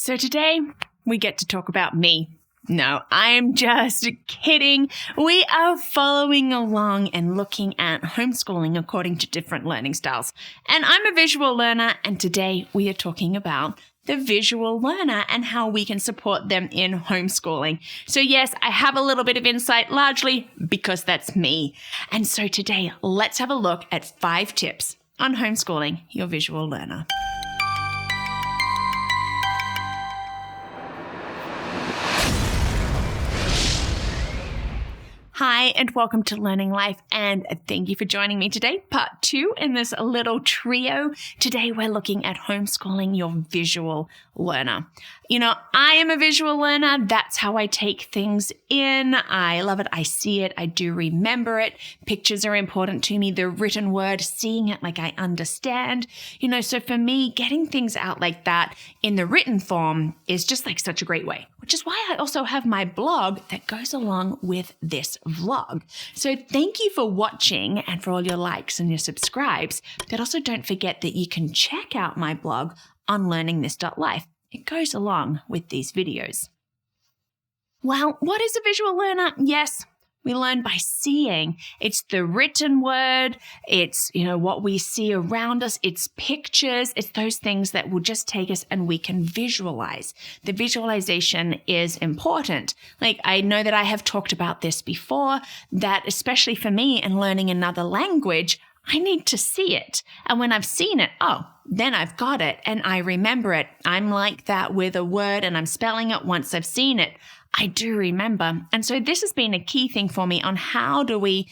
So today we get to talk about me. No, I'm just kidding. We are following along and looking at homeschooling according to different learning styles. And I'm a visual learner, and today we are talking about the visual learner and how we can support them in homeschooling. So yes, I have a little bit of insight, largely because that's me. And so today, let's have a look at 5 tips on homeschooling your visual learner. Hi, and welcome to Learning Life, and thank you for joining me today, part 2 in this little trio. Today, we're looking at homeschooling your visual learner. You know, I am a visual learner. That's how I take things in. I love it. I see it. I do remember it. Pictures are important to me. The written word, seeing it like I understand. You know, so for me, getting things out like that in the written form is just like such a great way, which is why I also have my blog that goes along with this vlog. So thank you for watching and for all your likes and your subscribes. But also don't forget that you can check out my blog on learningthis.life. It goes along with these videos. Well, what is a visual learner? Yes, we learn by seeing. It's the written word. It's, what we see around us. It's pictures. It's those things that will just take us and we can visualize. The visualization is important. Like, I know that I have talked about this before, that especially for me in learning another language, I need to see it. And when I've seen it, then I've got it and I remember it. I'm like that with a word and I'm spelling it once I've seen it. I do remember. And so this has been a key thing for me on how do we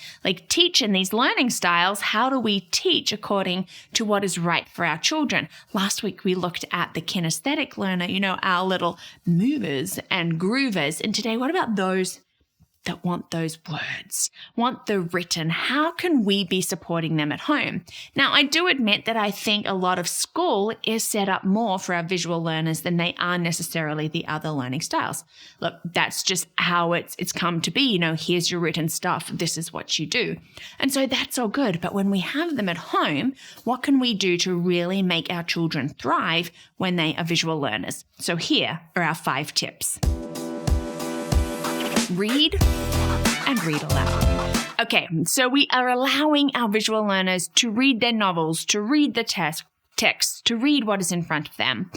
teach in these learning styles? How do we teach according to what is right for our children? Last week we looked at the kinesthetic learner, our little movers and groovers. And today, what about those that want those words, want the written? How can we be supporting them at home? Now, I do admit that I think a lot of school is set up more for our visual learners than they are necessarily the other learning styles. Look, that's just how it's come to be. Here's your written stuff. This is what you do. And so that's all good. But when we have them at home, what can we do to really make our children thrive when they are visual learners? So here are our 5 tips. Read and read aloud. Okay, so we are allowing our visual learners to read their novels, to read the text, to read what is in front of them.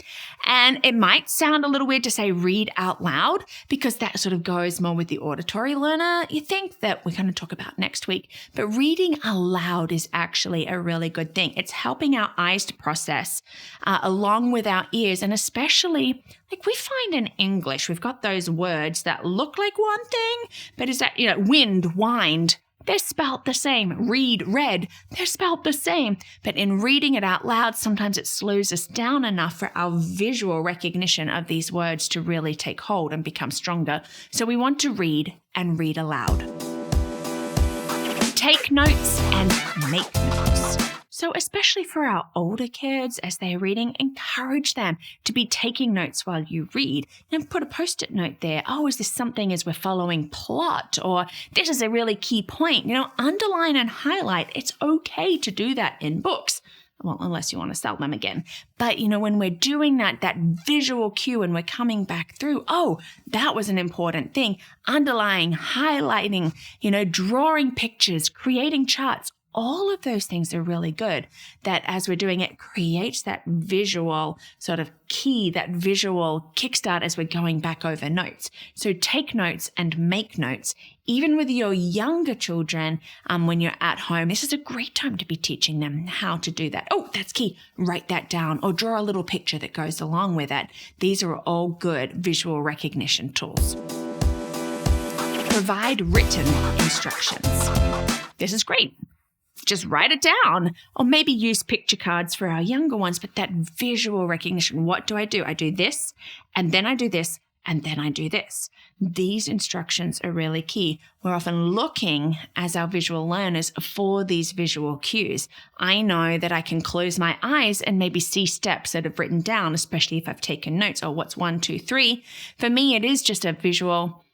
And it might sound a little weird to say read out loud because that sort of goes more with the auditory learner, you think, that we're going to talk about next week. But reading aloud is actually a really good thing. It's helping our eyes to process along with our ears. And especially, we find in English, we've got those words that look like one thing, but is that, wind, wind, they're spelt the same. Read, read, they're spelt the same. But in reading it out loud, sometimes it slows us down enough for our visual recognition of these words to really take hold and become stronger. So we want to read and read aloud. Take notes and make notes. So especially for our older kids, as they're reading, encourage them to be taking notes while you read. And put a Post-it note there. Is this something as we're following plot? Or this is a really key point. Underline and highlight. It's okay to do that in books. Well, unless you want to sell them again. But, when we're doing that visual cue and we're coming back through, that was an important thing. Underlining, highlighting, drawing pictures, creating charts. All of those things are really good, that as we're doing it, creates that visual sort of key, that visual kickstart as we're going back over notes. So take notes and make notes. Even with your younger children, when you're at home, this is a great time to be teaching them how to do that. That's key. Write that down or draw a little picture that goes along with it. These are all good visual recognition tools. Provide written instructions. This is great. Just write it down, or maybe use picture cards for our younger ones, but that visual recognition. What do? I do this, and then I do this, and then I do this. These instructions are really key. We're often looking as our visual learners for these visual cues. I know that I can close my eyes and maybe see steps that I've written down, especially if I've taken notes. What's 1, 2, 3? For me, it is just a visual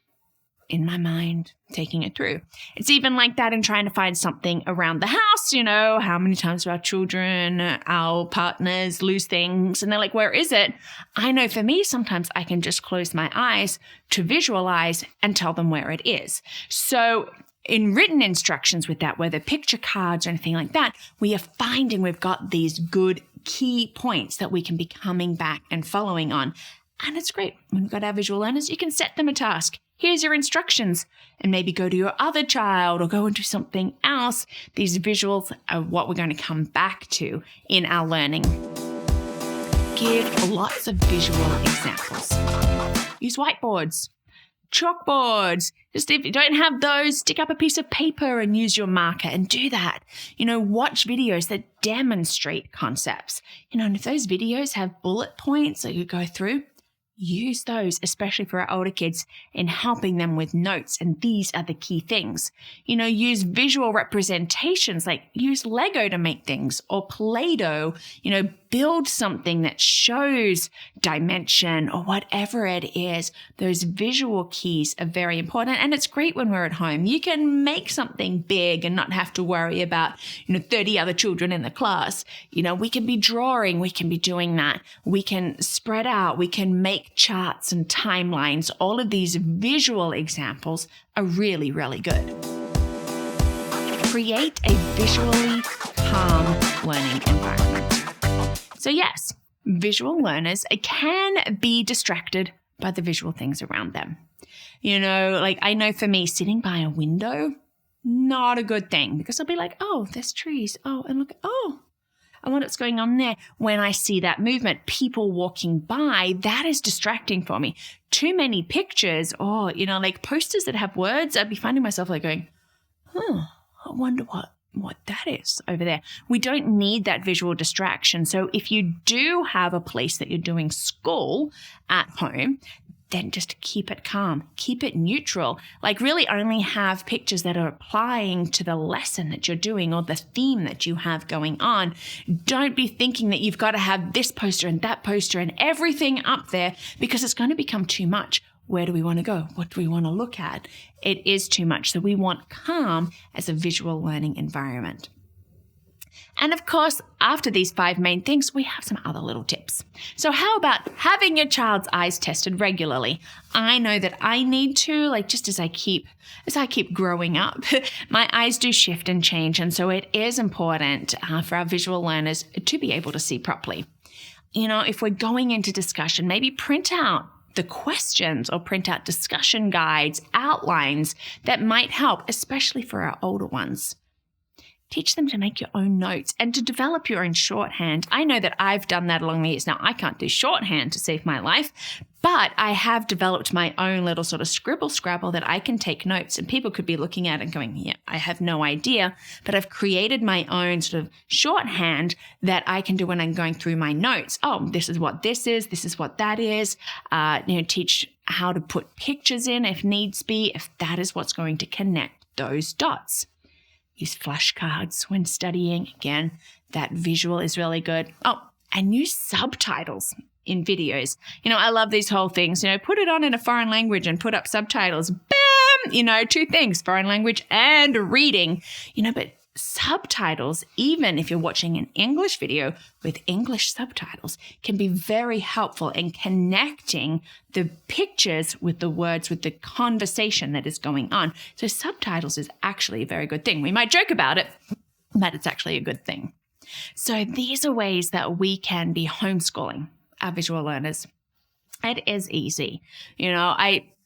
in my mind, taking it through. It's even like that in trying to find something around the house. How many times do our children, our partners lose things? And they're like, where is it? I know for me, sometimes I can just close my eyes to visualize and tell them where it is. So in written instructions with that, whether picture cards or anything like that, we are finding we've got these good key points that we can be coming back and following on. And it's great. When we've got our visual learners, you can set them a task. Here's your instructions, and maybe go to your other child or go into something else. These visuals are what we're going to come back to in our learning. Give lots of visual examples. Use whiteboards, chalkboards. Just if you don't have those, stick up a piece of paper and use your marker and do that. Watch videos that demonstrate concepts. And if those videos have bullet points that you go through, use those, especially for our older kids, in helping them with notes. And these are the key things. Use visual representations, like use Lego to make things or Play-Doh, build something that shows dimension or whatever it is. Those visual keys are very important. And it's great when we're at home. You can make something big and not have to worry about, 30 other children in the class. We can be drawing. We can be doing that. We can spread out. We can make charts and timelines. All of these visual examples are really, really good. Create a visually calm learning environment. So yes, visual learners can be distracted by the visual things around them. I know for me, sitting by a window, not a good thing, because I'll be like, oh, there's trees. Oh, and look, oh, I wonder what's going on there. When I see that movement, people walking by, that is distracting for me. Too many pictures or, posters that have words, I'd be finding myself going, I wonder what that is over there. We don't need that visual distraction. So if you do have a place that you're doing school at home, then just keep it calm, keep it neutral. Really only have pictures that are applying to the lesson that you're doing or the theme that you have going on. Don't be thinking that you've got to have this poster and that poster and everything up there, because it's going to become too much. Where do we want to go? What do we want to look at? It is too much. So we want calm as a visual learning environment. And of course, after these 5 main things, we have some other little tips. So how about having your child's eyes tested regularly? I know that I need to, just as I keep growing up, my eyes do shift and change. And so it is important for our visual learners to be able to see properly. If we're going into discussion, maybe print out the questions or print out discussion guides, outlines that might help, especially for our older ones. Teach them to make your own notes and to develop your own shorthand. I know that I've done that along the years. Now, I can't do shorthand to save my life, but I have developed my own little sort of scrabble that I can take notes, and people could be looking at it and going, yeah, I have no idea, but I've created my own sort of shorthand that I can do when I'm going through my notes. Oh, this is what this is what that is. Teach how to put pictures in if needs be, if that is what's going to connect those dots. Use flashcards when studying. Again, that visual is really good. Oh, and use subtitles in videos. I love these whole things. Put it on in a foreign language and put up subtitles. Bam! 2 things, foreign language and reading. But subtitles, even if you're watching an English video with English subtitles, can be very helpful in connecting the pictures with the words, with the conversation that is going on. So subtitles is actually a very good thing. We might joke about it, but it's actually a good thing. So these are ways that we can be homeschooling our visual learners. It is easy.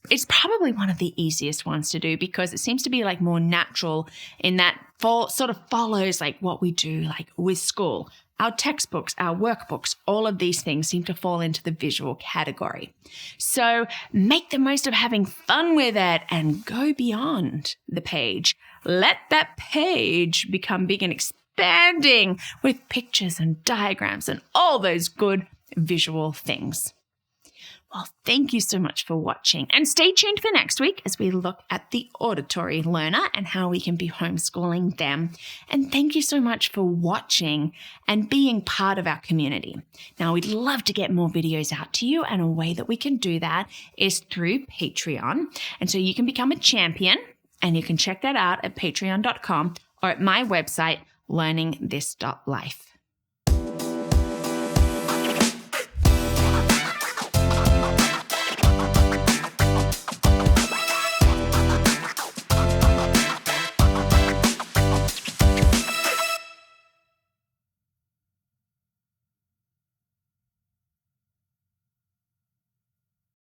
It's probably one of the easiest ones to do because it seems to be more natural in that sort of follows what we do with school. Our textbooks, our workbooks, all of these things seem to fall into the visual category. So make the most of having fun with it and go beyond the page. Let that page become big and expanding with pictures and diagrams and all those good visual things. Well, thank you so much for watching, and stay tuned for next week as we look at the auditory learner and how we can be homeschooling them. And thank you so much for watching and being part of our community. Now, we'd love to get more videos out to you, and a way that we can do that is through Patreon. And so you can become a champion, and you can check that out at patreon.com or at my website, learningthis.life.